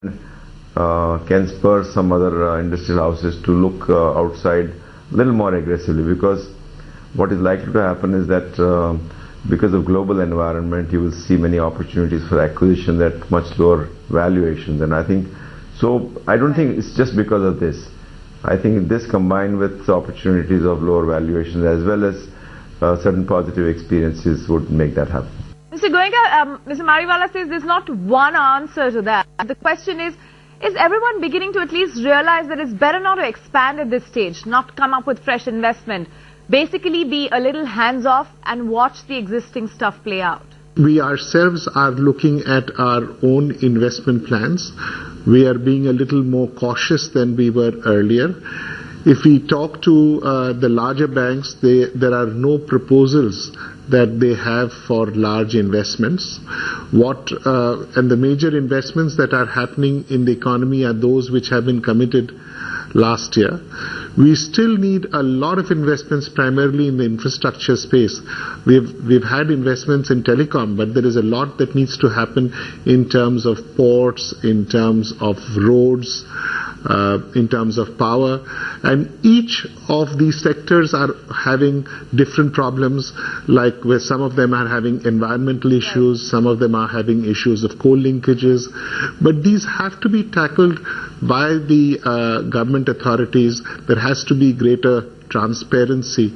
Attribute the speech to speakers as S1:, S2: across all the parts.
S1: can spur some other industrial houses to look outside a little more aggressively, because what is likely to happen is that because of global environment, you will see many opportunities for acquisition at much lower valuations. And I think, so I don't think it's just because of this. I think this combined with opportunities of lower valuations as well as certain positive experiences would make that happen.
S2: Mr. Goenka, Mr. Mariwala says there's not one answer to that. The question is everyone beginning to at least realize that it's better not to expand at this stage, not come up with fresh investment, basically be a little hands-off and watch the existing stuff play out?
S3: We ourselves are looking at our own investment plans. We are being a little more cautious than we were earlier. If we talk to the larger banks, there are no proposals that they have for large investments. And the major investments that are happening in the economy are those which have been committed last year. We still need a lot of investments, primarily in the infrastructure space. We've had investments in telecom, but there is a lot that needs to happen in terms of ports, in terms of roads, in terms of power. And each of these sectors are having different problems, like where some of them are having environmental issues, some of them are having issues of coal linkages. But these have to be tackled by the government authorities. There has to be greater transparency,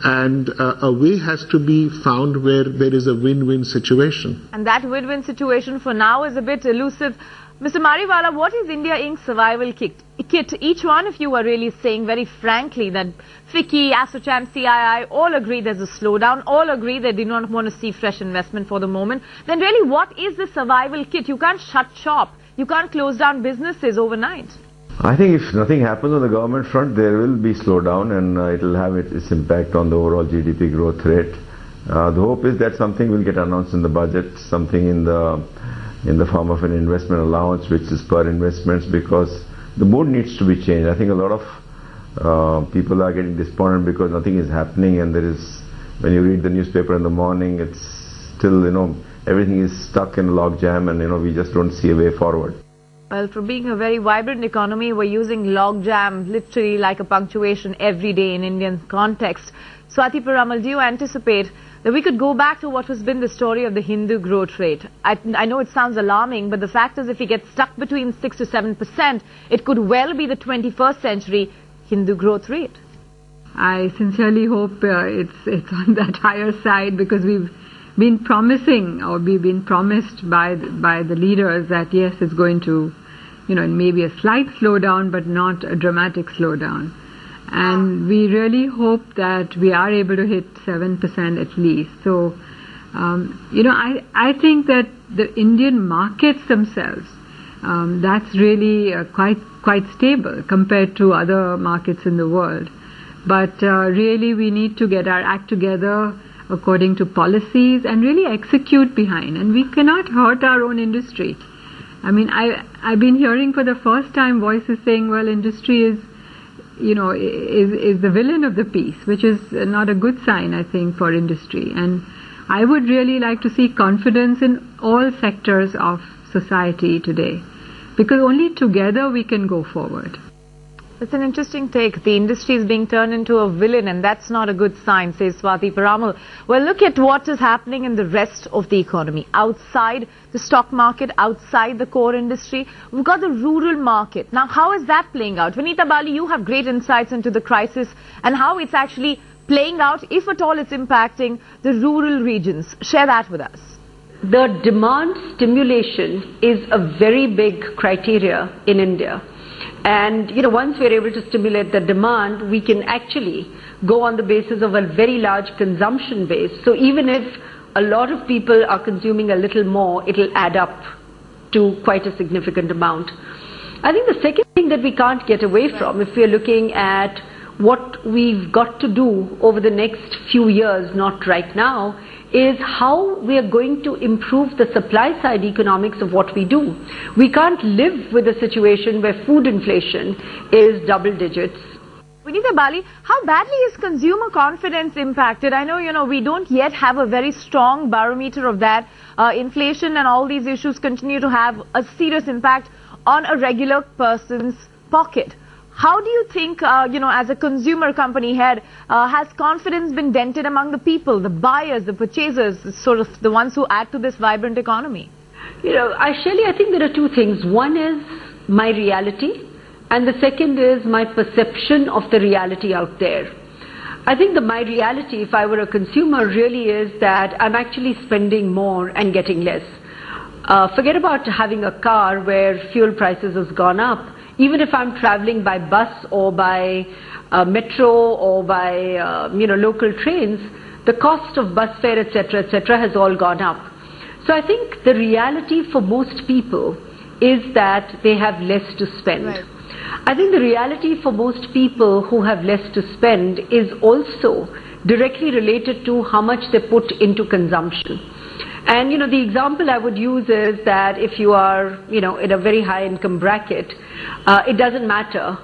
S3: and a way has to be found where there is a win-win situation.
S2: And that win-win situation for now is a bit elusive. Mr. Mariwala, what is India Inc.'s survival kit? Each one of you are really saying very frankly that FICCI, ASSOCHAM, CII all agree there's a slowdown, all agree they do not want to see fresh investment for the moment. Then really, what is the survival kit? You can't shut shop. You can't close down businesses overnight.
S1: I think if nothing happens on the government front, there will be slowdown, and it will have its impact on the overall GDP growth rate. The hope is that something will get announced in the budget, something in the form of an investment allowance which is per investments, because the mood needs to be changed. I think a lot of people are getting despondent because nothing is happening, and when you read the newspaper in the morning, it's still, everything is stuck in a log jam, and we just don't see a way forward.
S2: Well, for being a very vibrant economy, we're using logjam literally like a punctuation every day in Indian context. Swati Piramal, do you anticipate that we could go back to what has been the story of the Hindu growth rate? I know it sounds alarming, but the fact is if we get stuck between 6 to 7%, it could well be the 21st century Hindu growth rate.
S4: I sincerely hope it's on that higher side, because we've been promising, or we've been promised by the leaders that yes, it's going to, maybe a slight slowdown, but not a dramatic slowdown. And we really hope that we are able to hit 7% at least. So, I think that the Indian markets themselves, that's really quite stable compared to other markets in the world. But really we need to get our act together according to policies and really execute behind. And we cannot hurt our own industry. I mean, I've been hearing for the first time voices saying, well, industry is the villain of the piece, which is not a good sign, I think, for industry. And I would really like to see confidence in all sectors of society today, because only together we can go forward.
S2: It's an interesting take. The industry is being turned into a villain, and that's not a good sign, says Swati Piramal. Well, look at what is happening in the rest of the economy. Outside the stock market, outside the core industry, we've got the rural market. Now, how is that playing out? Vanita Bali, you have great insights into the crisis and how it's actually playing out, if at all it's impacting the rural regions. Share that with us.
S5: The demand stimulation is a very big criteria in India. And, once we're able to stimulate the demand, we can actually go on the basis of a very large consumption base. So even if a lot of people are consuming a little more, it'll add up to quite a significant amount. I think the second thing that we can't get away from, if we're looking at what we've got to do over the next few years, not right now, is how we are going to improve the supply side economics of what we do. We can't live with a situation where food inflation is double digits.
S2: Vinita Bali, how badly is consumer confidence impacted? I know, we don't yet have a very strong barometer of that. Inflation and all these issues continue to have a serious impact on a regular person's pocket. How do you think, as a consumer company head, has confidence been dented among the people, the buyers, the purchasers, sort of the ones who add to this vibrant economy?
S5: Shaili, I think there are two things. One is my reality, and the second is my perception of the reality out there. I think my reality, if I were a consumer, really is that I'm actually spending more and getting less. Forget about having a car where fuel prices has gone up. Even if I'm traveling by bus or by metro or by local trains, the cost of bus fare, etc., has all gone up. So I think the reality for most people is that they have less to spend.
S2: Right.
S5: I think the reality for most people who have less to spend is also directly related to how much they put into consumption. And the example I would use is that if you are in a very high income bracket, it doesn't matter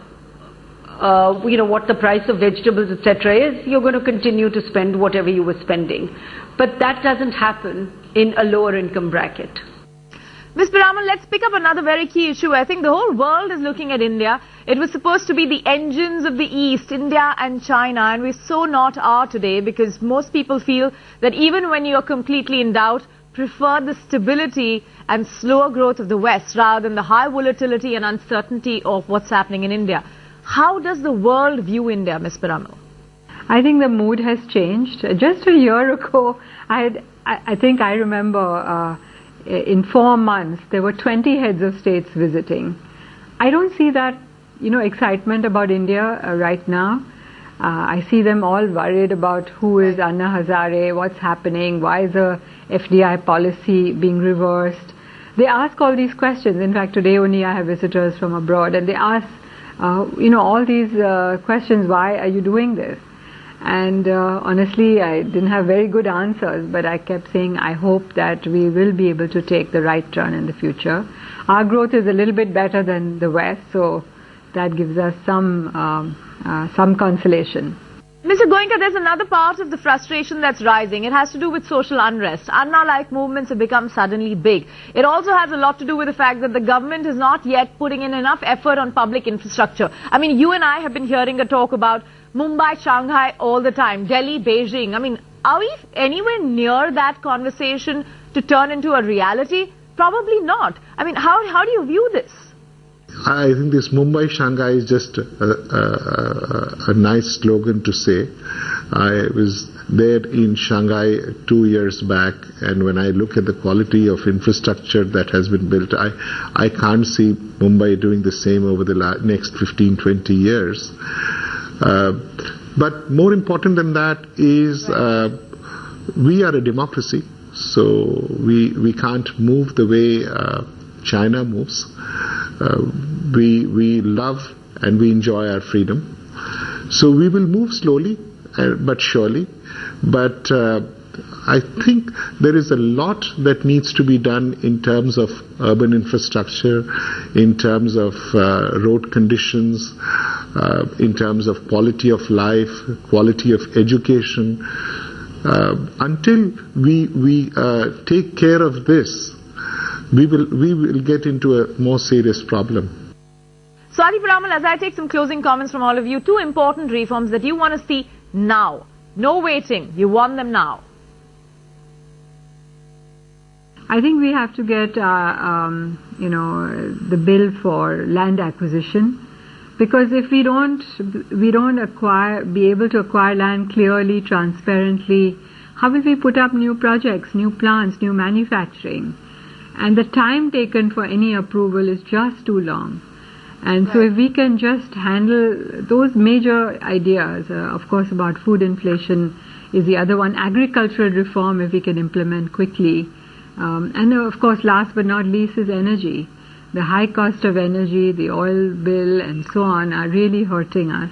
S5: what the price of vegetables, etc. is, you're going to continue to spend whatever you were spending. But that doesn't happen in a lower income bracket.
S2: Ms. Piramal, let's pick up another very key issue. I think the whole world is looking at India. It was supposed to be the engines of the East, India and China, and we so not are today, because most people feel that even when you are completely in doubt, prefer the stability and slower growth of the West rather than the high volatility and uncertainty of what's happening in India. How does the world view India, Ms. Piramal?
S4: I think the mood has changed. Just a year ago, I think I remember in 4 months there were 20 heads of states visiting. I don't see that excitement about India right now. I see them all worried about who is Anna Hazare, what's happening, why is the FDI policy being reversed. They ask all these questions. In fact, today only I have visitors from abroad, and they ask all these questions. Why are you doing this? And honestly, I didn't have very good answers, but I kept saying I hope that we will be able to take the right turn in the future. Our growth is a little bit better than the West, so that gives us some consolation.
S2: Mr. Goenka, there's another part of the frustration that's rising. It has to do with social unrest. Anna-like movements have become suddenly big. It also has a lot to do with the fact that the government is not yet putting in enough effort on public infrastructure. I mean, you and I have been hearing a talk about Mumbai, Shanghai all the time, Delhi, Beijing. I mean, are we anywhere near that conversation to turn into a reality? Probably not. I mean, how do you view this?
S3: I think this Mumbai Shanghai is just a nice slogan to say. I was there in Shanghai 2 years back, and when I look at the quality of infrastructure that has been built, I can't see Mumbai doing the same over the next 15-20 years. But more important than that is we are a democracy, so we can't move the way China moves. We love and we enjoy our freedom. So we will move slowly but surely. But I think there is a lot that needs to be done in terms of urban infrastructure, in terms of road conditions, in terms of quality of life, quality of education. Until we take care of this, we will get into a more serious problem.
S2: Swati Piramal, as I take some closing comments from all of you, 2 important reforms that you want to see now. No waiting. You want them now.
S4: I think we have to get, the bill for land acquisition, because if we don't be able to acquire land clearly, transparently, how will we put up new projects, new plants, new manufacturing? And the time taken for any approval is just too long. And so if we can just handle those major ideas, of course about food inflation is the other one, agricultural reform if we can implement quickly, and of course last but not least is energy. The high cost of energy, the oil bill and so on are really hurting us.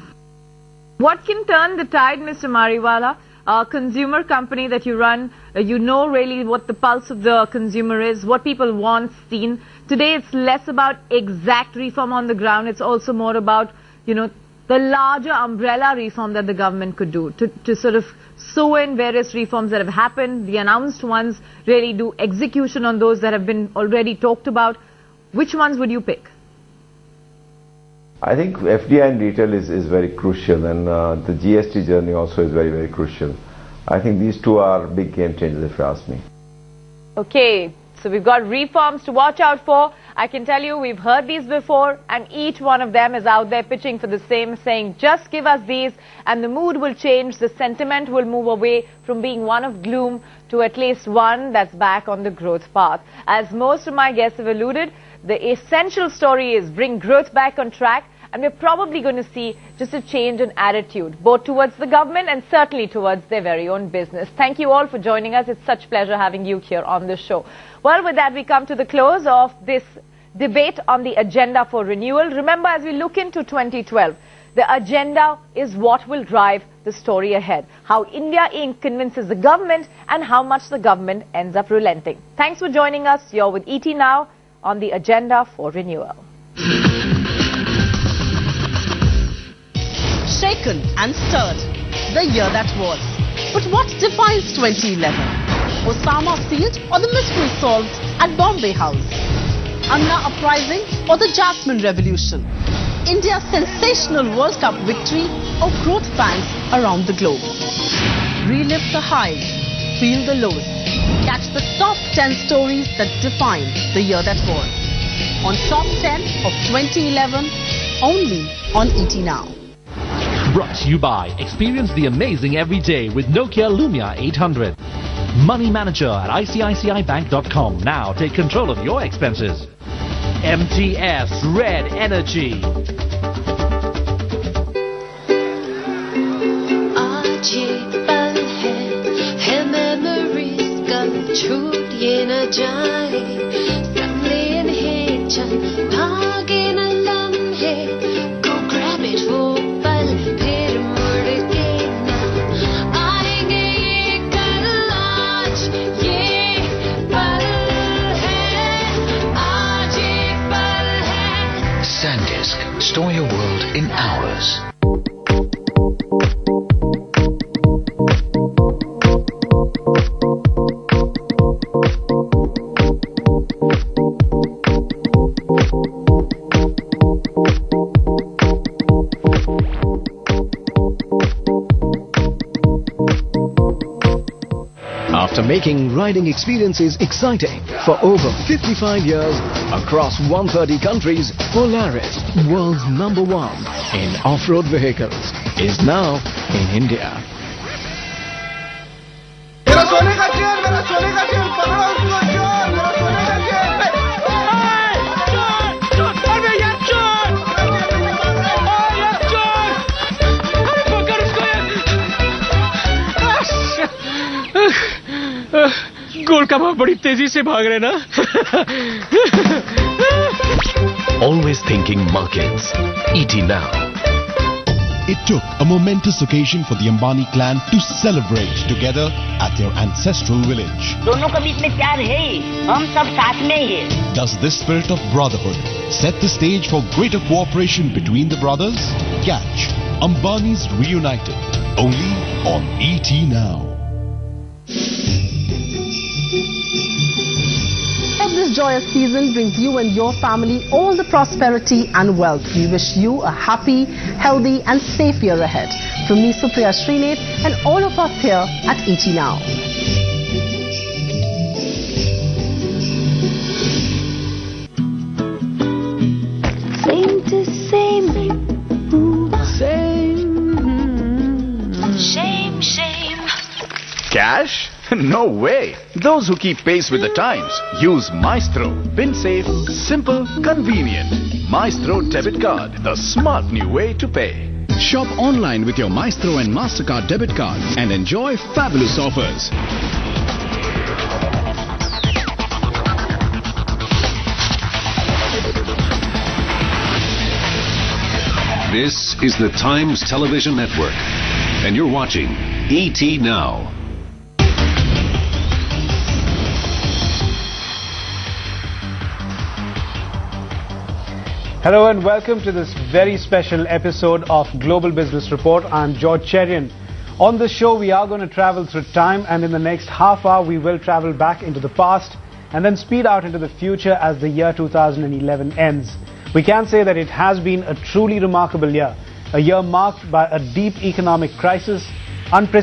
S2: What can turn the tide, Mr. Mariwala? A consumer company that you run, you know really what the pulse of the consumer is, what people want seen. Today it's less about exact reform on the ground, it's also more about, the the larger umbrella reform that the government could do to sort of sew in various reforms that have happened, the announced ones, really do execution on those that have been already talked about? Which ones would you pick?
S1: I think FDI in retail is very crucial, and the GST journey also is very, very crucial. I think these two are big game changers, if you ask me.
S2: Okay, so we've got reforms to watch out for. I can tell you we've heard these before, and each one of them is out there pitching for the same, saying just give us these and the mood will change, the sentiment will move away from being one of gloom to at least one that's back on the growth path. As most of my guests have alluded, the essential story is bring growth back on track, and we're probably going to see just a change in attitude, both towards the government and certainly towards their very own business. Thank you all for joining us. It's such pleasure having you here on the show. Well, with that, we come to the close of this debate on the agenda for renewal. Remember, as we look into 2012, the agenda is what will drive the story ahead. How India Inc. convinces the government and how much the government ends up relenting. Thanks for joining us. You're with ET Now on the agenda for renewal.
S6: Shaken and stirred, the year that was. But what defines 2011? Osama sealed or the mystery solved at Bombay House? Anna uprising or the Jasmine Revolution? India's sensational World Cup victory or growth pangs around the globe? Relive the highs, feel the lows. Catch the top 10 stories that define the year that was. On Top 10 of 2011, only on ET Now.
S7: Brought to you by experience the amazing every day with Nokia Lumia 800. Money Manager at ICICIBank.com. Now take control of your expenses. MTS Red Energy.
S8: Store your world in hours.
S9: After making riding experiences exciting for over 55 years across 130 countries, Polaris, world's #1 in off-road vehicles, is now in India.
S7: गोलकामा बड़ी तेजी से भाग रहे ना.
S8: Always thinking markets. ET Now.
S10: It took a momentous occasion for the Ambani clan to celebrate together at their ancestral village.
S11: दोनों के बीच में प्यार है ही, हम सब साथ में ही हैं.
S10: Does this spirit of brotherhood set the stage for greater cooperation between the brothers? Catch Ambani's Reunited, only on ET Now.
S6: Hope this joyous season brings you and your family all the prosperity and wealth. We wish you a happy, healthy and safe year ahead. From me, Supriya Srinath, and all of us here at ET Now.
S12: Same to same. Shame.
S13: Cash? No way. Those who keep pace with the times use Maestro. Pin safe, simple, convenient. Maestro debit card, the smart new way to pay.
S14: Shop online with your Maestro and MasterCard debit cards and enjoy fabulous offers.
S15: This is the Times Television Network, and you're watching ET Now.
S16: Hello and welcome to this very special episode of Global Business Report. I'm George Cherian. On this show, we are going to travel through time, and in the next half hour, we will travel back into the past and then speed out into the future as the year 2011 ends. We can say that it has been a truly remarkable year, a year marked by a deep economic crisis, unprecedented